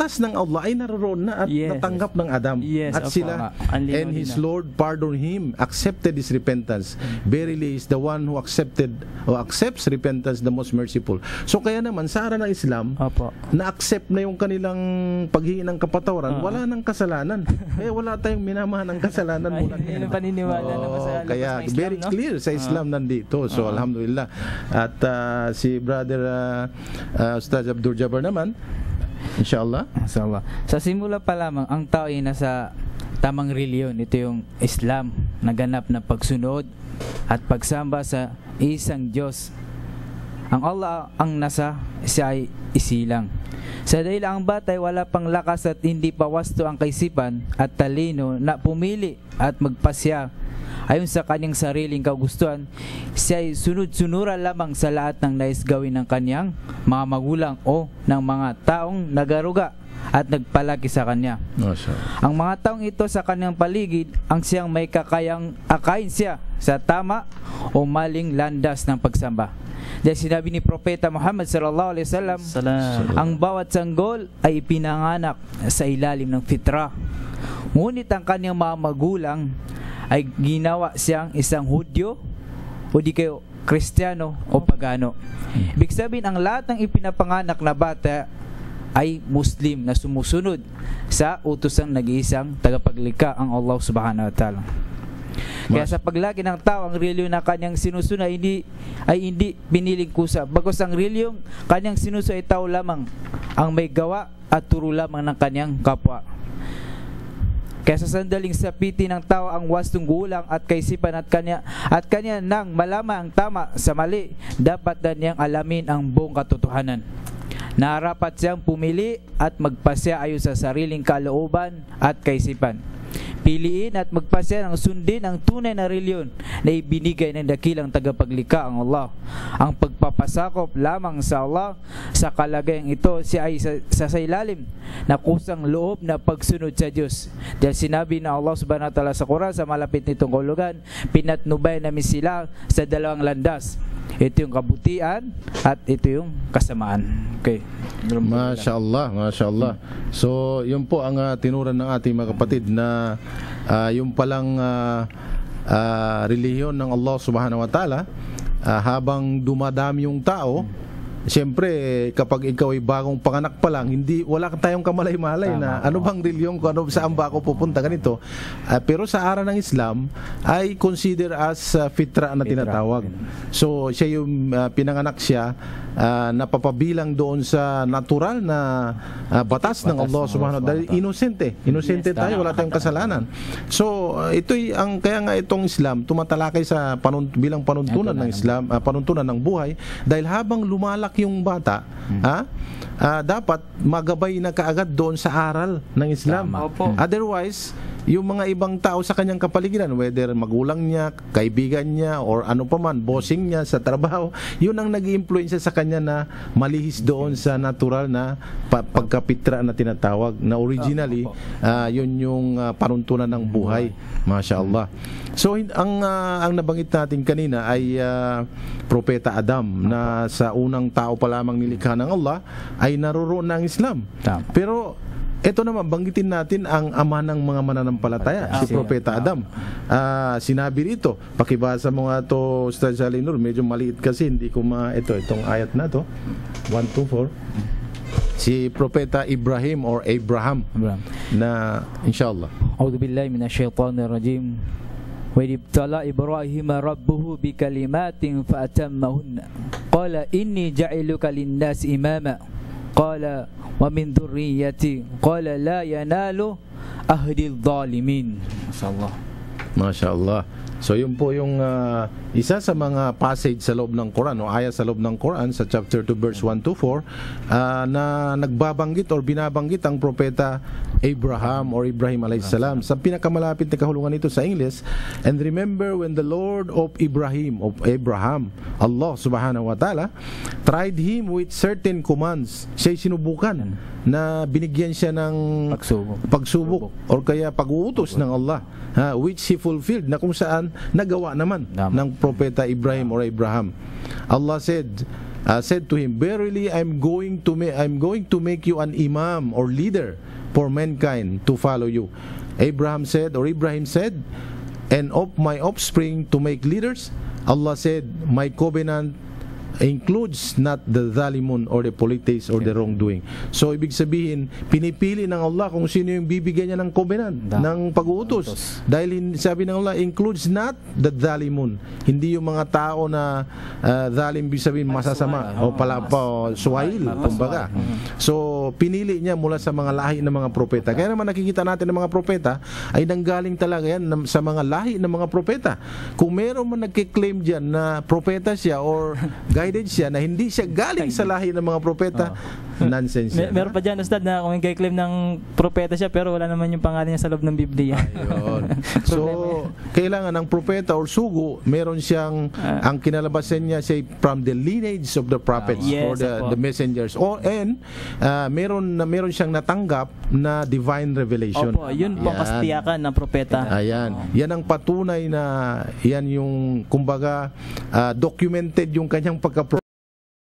batas ng Allah ay naroon na at natanggap ng Adam. At sila, and his Lord pardoned him, accepted his repentance. Verily is the one who accepts repentance, the most merciful. So kaya naman, sa araw ng Islam, na-accept na yung kanilang paghingi ng kapatawaran, wala nang kasalanan. Kaya wala tayong minamahan ng kasalanan mula. Hindi paniniwala na kasalanan. Kaya very clear sa Islam nandito. So alhamdulillah. At si brother Ustaz Abdul Jabbar naman, inshallah. Sa simula pa lamang, ang tao ay nasa tamang reliyon. Ito yung Islam, naganap na pagsunod at pagsamba sa isang Diyos. Ang Allah ang nasa, siya ay isilang. Sa dahil ang batay wala pang lakas at hindi pa wasto ang kaisipan at talino na pumili at magpasya ayon sa kanyang sariling kagustuhan, siya ay sunod-sunura lamang sa lahat ng nais gawin ng kanyang mga magulang o ng mga taong nagaruga at nagpalaki sa kanya. Ang mga taong ito sa kanyang paligid ang siyang may kakayang akayin siya sa tama o maling landas ng pagsamba. Dahil sinabi ni Propeta Muhammad sallallahu alaihi wasallam, ang bawat sanggol ay ipinanganak sa ilalim ng fitrah. Ngunit ang kanyang mga magulang ay ginawa siyang isang Hudyo o di kayo Kristiyano o Pagano. Ibig sabihin, ang lahat ng ipinapanganak na bata ay Muslim na sumusunod sa utosang nag-iisang tagapaglikha, ang Allah subhanahu wa ta'ala. Kaya sa paglagi ng tao, ang reliyon na kanyang sinusunod ay hindi piniling kusa. Bagos ang reliyong kanyang sinusunod ay tao lamang ang may gawa at turo lamang ng kanyang kapwa. Kaya sa sandaling sapiti ng tao ang wastong gulang at kaisipan at kanya nang malaman ang tama sa mali, dapat na niyang alamin ang buong katotohanan. Narapat siyang pumili at magpasya ayon sa sariling kalooban at kaisipan. Piliin at magpasya ng sundin ang tunay na reliyon na ibinigay ng dakilang tagapaglikha, ang Allah. Ang pagpapasakop lamang sa Allah sa kalagayang ito, siya ay sa ilalim na kusang loob na pagsunod sa Diyos. Dahil sinabi na Allah subhanahu wa ta'ala sa Quran, sa malapit nitong kahulugan, pinatnubay namin sila sa dalawang landas. Ito yung kabutihan at ito yung kasamaan. Okay. Masya Allah, Masya Allah. So, yun po ang tinuran ng ating mga kapatid na yung palang relihiyon ng Allah subhanahu wa ta'ala, habang dumadami yung tao, siyempre kapag ikaw ay bagong panganak pa lang, wala tayong kamalay-malay na ano bang reliyon ko, saan ba ako pupunta, ganito. Pero sa araw ng Islam ay consider as fitra na tinatawag. So siya yung pinanganak siya, napapabilang doon sa natural na batas ng Allah subhanahu wa ta'ala. Inosente tayo, wala tayong kasalanan. So ito'y kaya nga itong Islam tumatalakay sa bilang panuntunan ng Islam, panuntunan ng buhay, dahil habang lumalaki yung bata, dapat magabay na kaagad doon sa aral ng Islam. Otherwise, yung mga ibang tao sa kanyang kapaligiran, whether magulang niya, kaibigan niya, or ano pa man, bossing niya sa trabaho, yun ang nag-i-influence sa kanya na malihis doon sa natural na pagkapitra na tinatawag, na originally yun yung panuntunan ng buhay. Masya Allah. So ang nabanggit natin kanina ay Propeta Adam, na sa unang tao pa lamang nilikha ng Allah ay naroroon ng Islam. Pero ito naman, banggitin natin ang ama ng mga mananampalataya, si Propeta Adam. Sinabi rito, pakibasa mo nga ito, Ustaz Alinur, medyo maliit kasi, hindi ko itong ayat na to, 124. Si Propeta Ibrahim or Abraham, na inshallah. A'udhu billahi minasyaitanir rajim. Wa ibtala Ibrahim rabbuhu bikalimatin fa atammahunna. Qala inni ja'iluka lin-nas imama. Qala wa min dhurriyyati. Qala la yanalu ahdil zalimin. Masyaallah. Masyaallah. So yun po yung isa sa mga passage sa loob ng Quran o ayat sa loob ng Quran sa chapter 2 verse 1 to 4 na nagbabanggit or binabanggit ang propeta Abraham or Ibrahim alayhis salam sa pinakamalapit na kahulugan nito sa English. And remember when the Lord of Abraham, Allah subhanahu wa ta'ala, tried him with certain commands. Siya'y sinubukan na binigyan siya ng pagsubok or kaya pag-uutos ng Allah, which he fulfilled, na kung saan nagawa naman ng propeta Ibrahim or Abraham. Allah said, said to him, "Verily, I'm going to make you an imam or leader for mankind to follow you." Ibrahim said, "And of my offspring to make leaders." Allah said, "My covenant includes not the zalimun or the polites or the wrongdoing." So ibig sabihin, pinipili ng Allah kung sino yung bibigyan niya ng covenant, ng pag-uutos. Dahil sabi ng Allah, includes not the zalimun. Hindi yung mga tao na zalim, ibig sabihin masasama o suwail, kumbaga. So pinili niya mula sa mga lahi ng mga propeta. Kaya naman nakikita natin ng mga propeta ay nanggaling talaga yan sa mga lahi ng mga propeta. Kung meron man nagkiklaim dyan na propeta siya or guided siya na hindi siya galing sa lahi ng mga propeta, nonsense yan. Meron pa dyan, Ustad, na kung i-claim ng propeta siya pero wala naman yung pangalan niya sa loob ng Biblia. Ayun. So, kailangan ng propeta or sugo, meron siyang, ang kinalabasan niya say from the lineage of the prophets or the messengers. Meron siyang natanggap na divine revelation. Opo, yun po kastiyakan ng propeta. Ayan. Yan ang patunay na yan yung kumbaga documented yung kanyang pagka